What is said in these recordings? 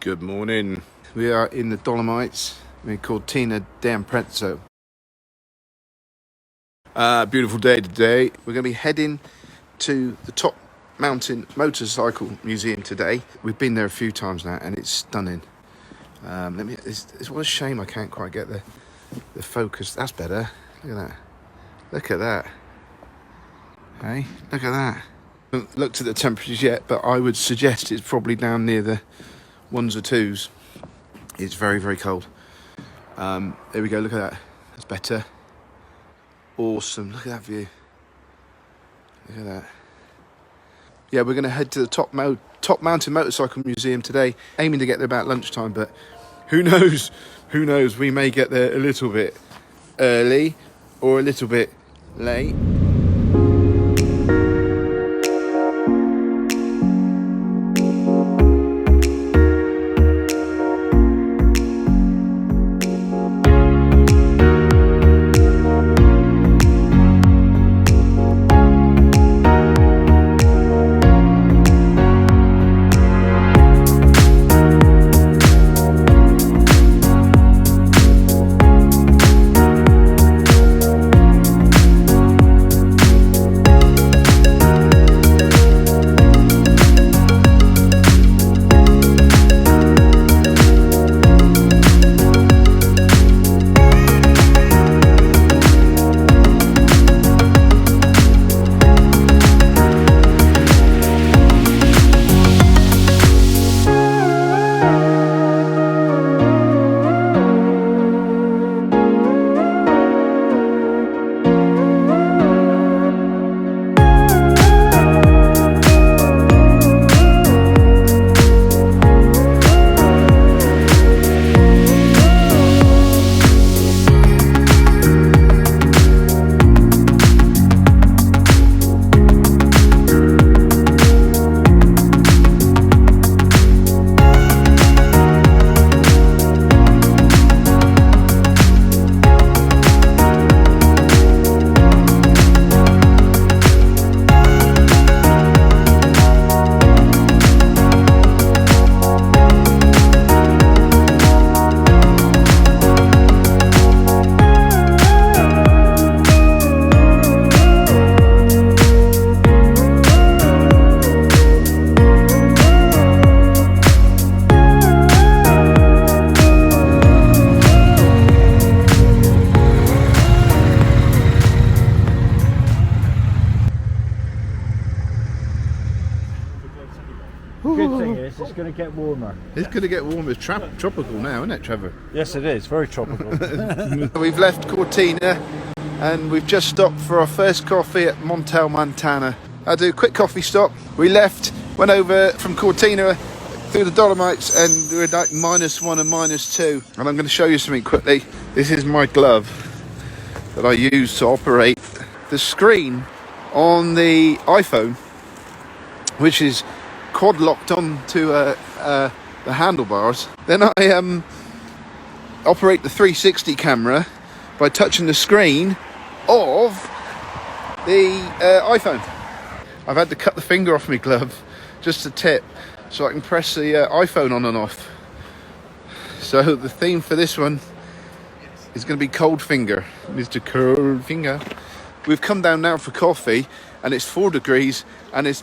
Good morning. We are in the Dolomites. We're in Cortina d'Ampezzo. Beautiful day today. We're going to be heading to the Top Mountain Motorcycle Museum today. We've been there a few times now, and it's stunning. It's what a shame I can't quite get the focus. That's better. Look at that. Look at that. Hey, look at that. I haven't looked at the temperatures yet, but I would suggest it's probably down near the 1s or 2s. It's very, very cold. There we go. Look at that. That's better. Awesome. Look at that view. Look at that. Yeah, we're going to head to the Top Mountain Motorcycle Museum today, aiming to get there about lunchtime, but who knows? Who knows? We may get there a little bit early or a little bit late. Good thing is, it's going to get warmer. It's going to get warmer. It's tropical now, isn't it, Trevor? Yes, it is. Very tropical. We've left Cortina and we've just stopped for our first coffee at Monte Montana. I'll do a quick coffee stop. We left, went over from Cortina through the Dolomites, and we were like -1 and -2. And I'm going to show you something quickly. This is my glove that I use to operate the screen on the iPhone, which is quad locked onto the handlebars. Then I operate the 360 camera by touching the screen of the iPhone. I've had to cut the finger off my glove, just a tip, so I can press the iPhone on and off. So the theme for this one is going to be Cold Finger, Mr. Cold Finger. We've come down now for coffee, and it's 4 degrees, and it's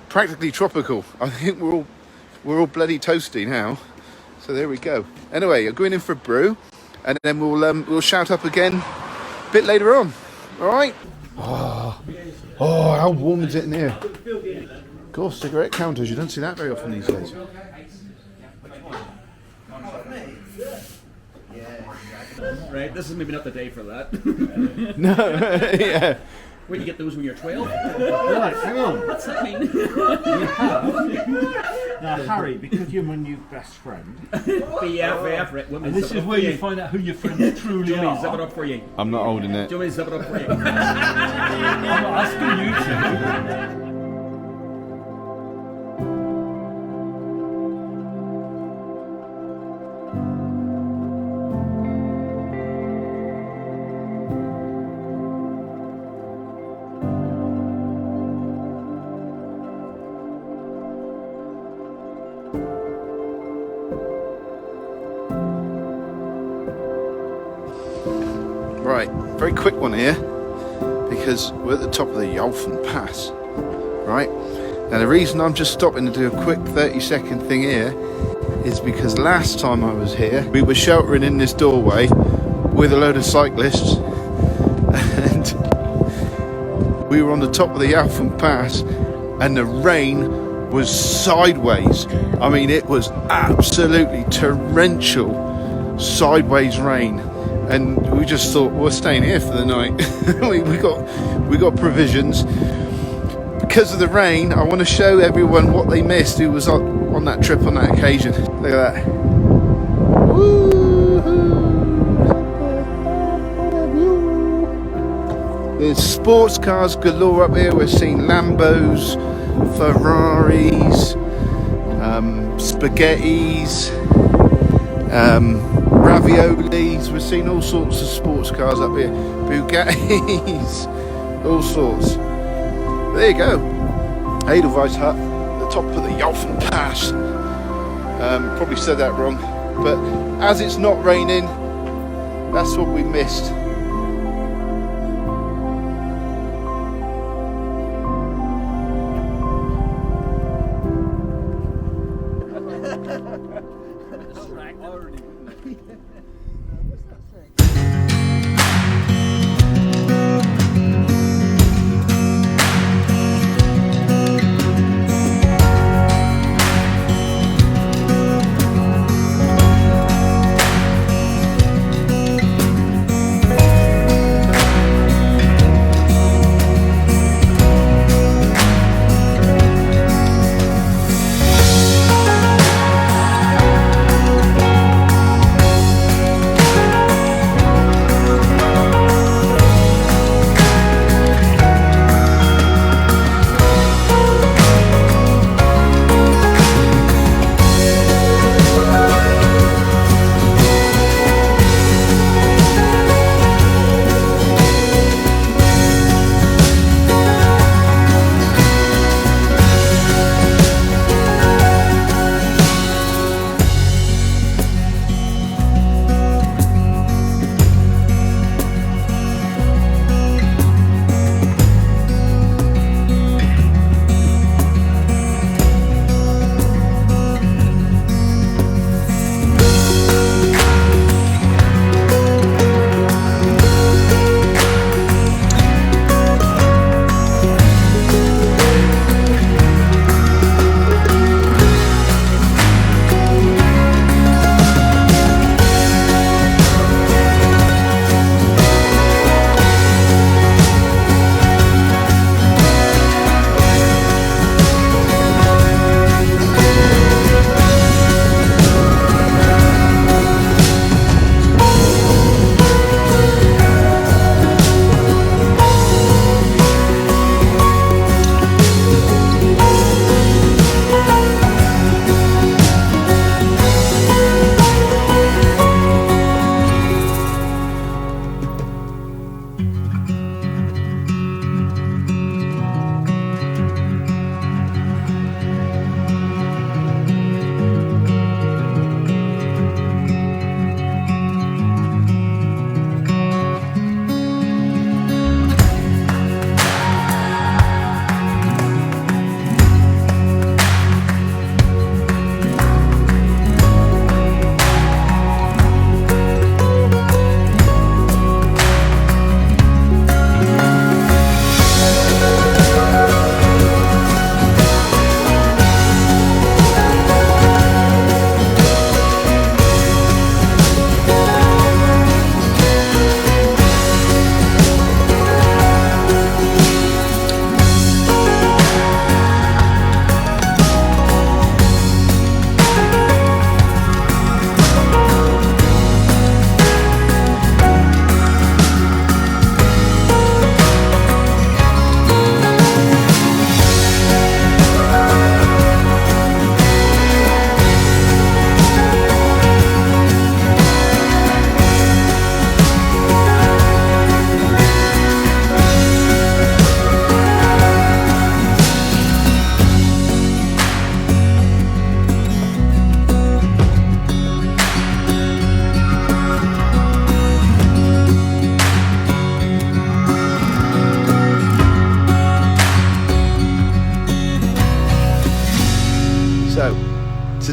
practically tropical. I think we're all bloody toasty now. So there we go. Anyway, I'm going in for a brew, and then we'll shout up again a bit later on. All right. Oh, how warm is it in here? Of course, cigarette counters. You don't see that very often these days. Right, this is maybe not the day for that. No, yeah. Where do you get those when you're 12? Right, hang on. What's that mean? You have. Now, Harry, because you're my new best friend, BFF, right? and this is where you find out who your friends truly Do you want me to zip are. it up for you? I'm not holding it. Do you want me to zip it up for you? I'm not asking you to. very quick one here because we're at the top of the Jalfen Pass, right? Now the reason I'm just stopping to do a quick 30-second thing here is because last time I was here, we were sheltering in this doorway with a load of cyclists and we were on the top of the Jalfen Pass and the rain was sideways. I mean, it was absolutely torrential sideways rain, and we just thought we're staying here for the night. we got provisions. Because of the rain, I want to show everyone what they missed who was on that trip on that occasion. Look at that. Woo-hoo. There's sports cars galore up here. We're seeing Lambos, Ferraris, spaghettis, raviolis. We're seeing all sorts of sports cars up here. Bugattis, all sorts. There you go. Edelweiss hut, the top of the Jalfen Pass. Probably said that wrong, but as it's not raining, that's what we missed.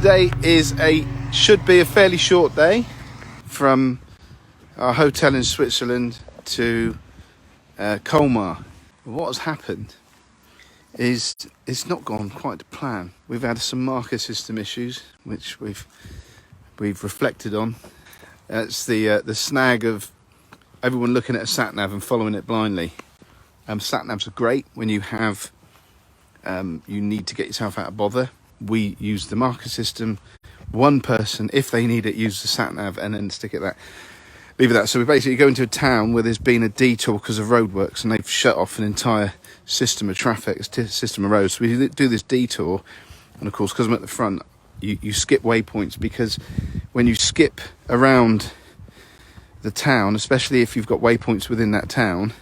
Today should be a fairly short day from our hotel in Switzerland to Colmar. What has happened is it's not gone quite to plan. We've had some marker system issues, which we've reflected on. It's the snag of everyone looking at a sat nav and following it blindly. Sat navs are great when you have you need to get yourself out of bother. We use the marker system. One person, if they need it, use the sat nav and then stick it that. Leave it that. So we basically go into a town where there's been a detour because of roadworks, and they've shut off an entire system of traffic, system of roads. So we do this detour, and of course, because I'm at the front, you skip waypoints, because when you skip around the town, especially if you've got waypoints within that town,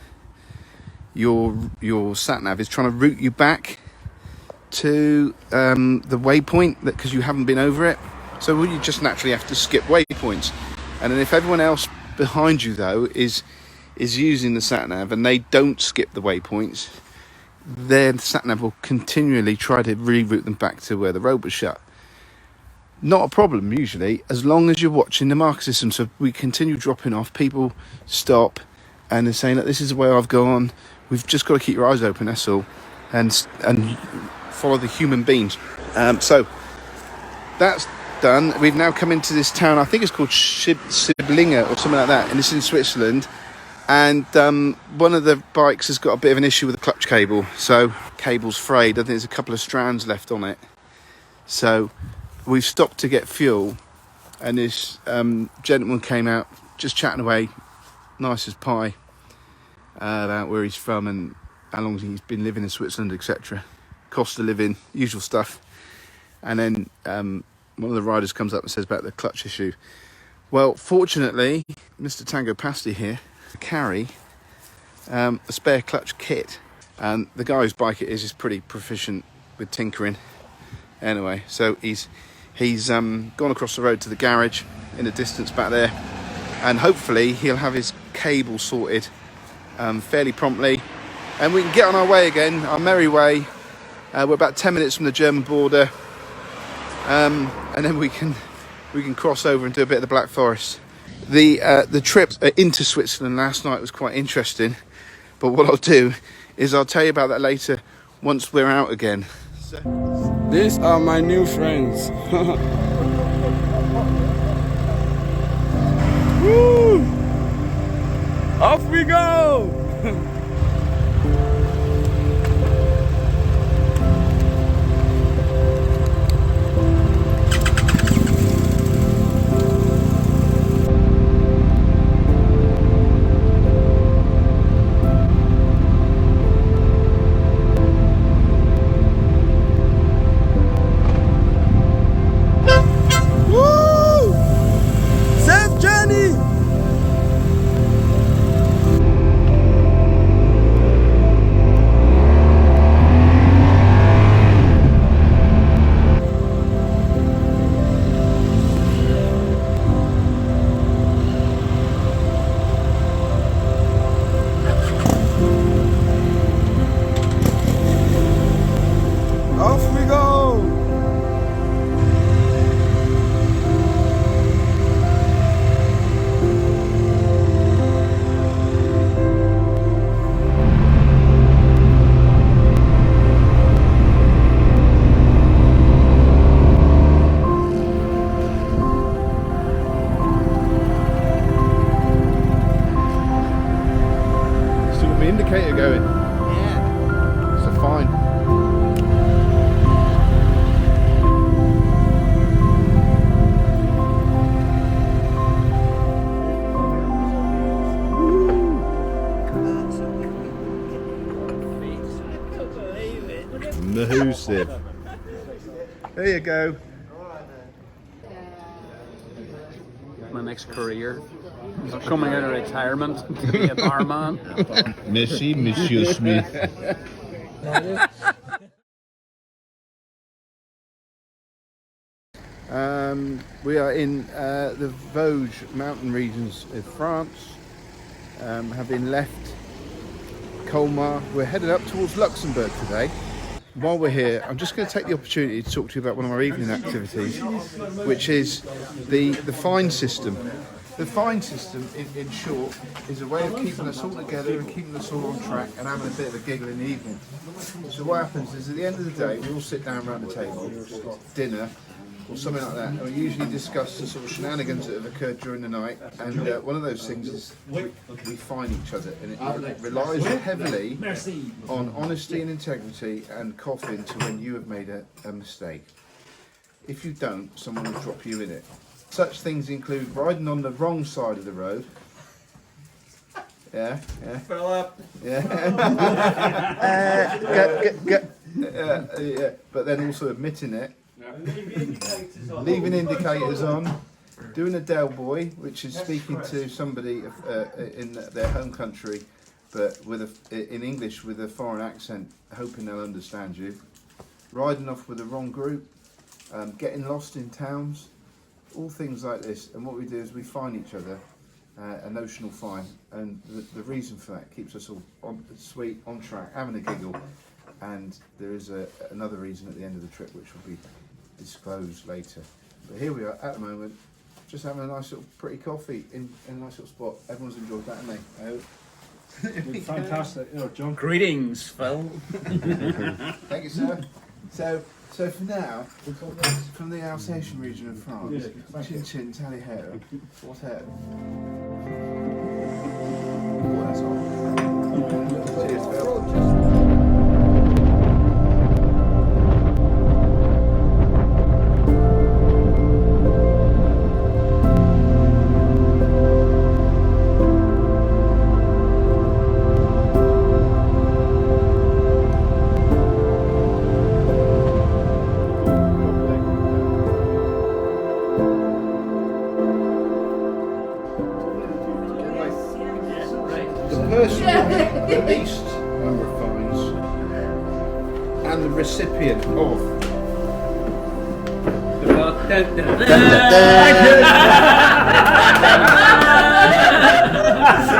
your sat nav is trying to route you back to the waypoint, because you haven't been over it. So you just naturally have to skip waypoints. And then if everyone else behind you though is using the sat nav and they don't skip the waypoints, their sat nav will continually try to reroute them back to where the road was shut. Not a problem usually, as long as you're watching the marker system. So we continue dropping off, people stop and they're saying that this is the way I've gone. We've just got to keep your eyes open, that's all, and follow the human beings. So that's done. We've now come into this town, I think it's called Siblinge or something like that, and it's in Switzerland. And one of the bikes has got a bit of an issue with the clutch cable, so cable's frayed. I think there's a couple of strands left on it. So we've stopped to get fuel, and this gentleman came out just chatting away, nice as pie, about where he's from and how long he's been living in Switzerland, etc. Cost of living, usual stuff. And then one of the riders comes up and says about the clutch issue. Well, fortunately, Mr. Tango Pasty here carry a spare clutch kit, and the guy whose bike it is pretty proficient with tinkering. Anyway, so he's gone across the road to the garage in the distance back there, and hopefully he'll have his cable sorted fairly promptly, and we can get on our way again, our merry way. We're about 10 minutes from the German border, and then we can cross over and do a bit of the Black Forest. The trip into Switzerland last night was quite interesting, but what I'll do is I'll tell you about that later once we're out again. These are my new friends. Woo! Off we go! Indicator going. Yeah. So fine. Massive. There you go. My next career. I'm coming out of retirement to be a barman. Merci, Monsieur Smith. We are in the Vosges mountain regions of France, having left Colmar. We're headed up towards Luxembourg today. while we're here, I'm just going to take the opportunity to talk to you about one of our evening activities, which is the fine system. The fine system, in short, is a way of keeping us all together and keeping us all on track and having a bit of a giggle in the evening. So what happens is, at the end of the day, we all sit down around the table, dinner, or something like that, and we usually discuss the sort of shenanigans that have occurred during the night, and one of those things is we find each other, and it relies heavily on honesty and integrity and coughing to when you have made a mistake. If you don't, someone will drop you in it. Such things include riding on the wrong side of the road. Yeah. Yeah. But then also admitting it. Leaving indicators on. Doing a Del Boy, which is speaking to somebody in their home country, but in English with a foreign accent, hoping they'll understand you. Riding off with the wrong group. Getting lost in towns. All things like this, and what we do is we fine each other a notional fine, and the reason for that keeps us all on track, having a giggle, and there is another reason at the end of the trip which will be disclosed later. But here we are at the moment, just having a nice little pretty coffee in a nice little spot. Everyone's enjoyed that, haven't they? I hope. Fantastic. Oh, John. Greetings, Phil. Thank you, sir. So for now, from the Alsatian region of France, Chin Chin Tally Hair, what hair? Oh, that's hot. Cheers, Phil. The least number of fines and the recipient of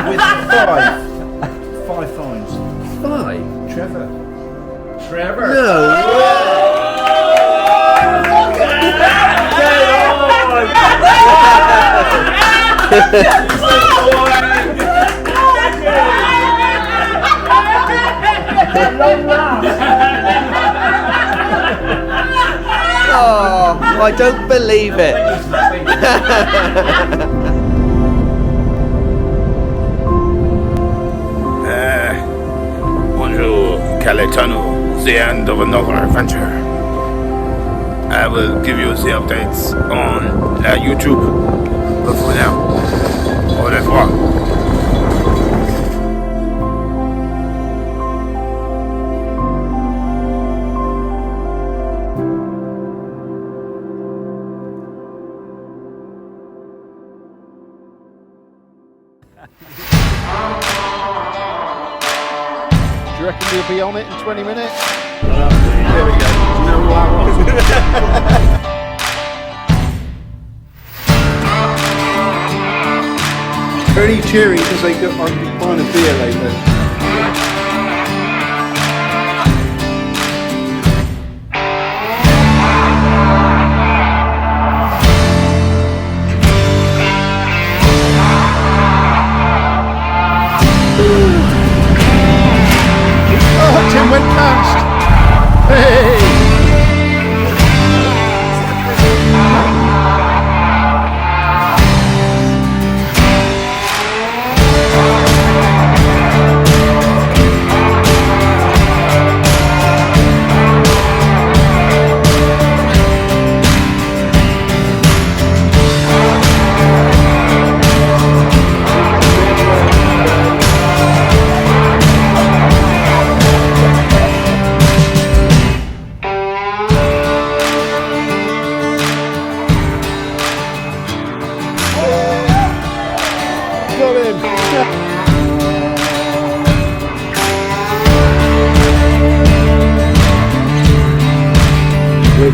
with five fines. Five. Trevor. Oh, I don't believe it. Bonjour, Caletano, the end of another adventure. I will give you the updates on YouTube. But for now, au revoir. Do you reckon we'll be on it in 20 minutes? There we go. Pretty cheery because they got on buying a beer later. Tim went past. Hey!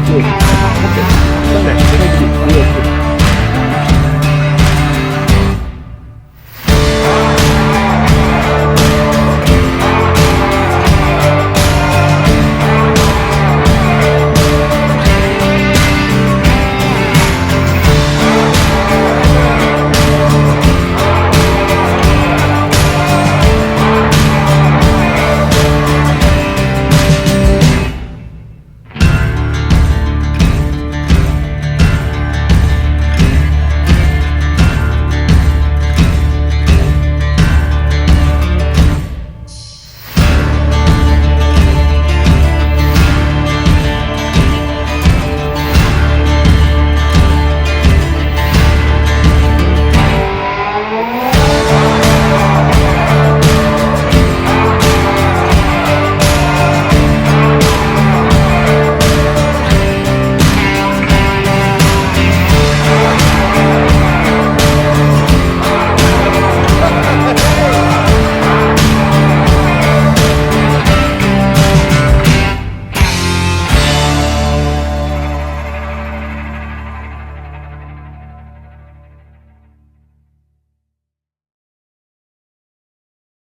Good.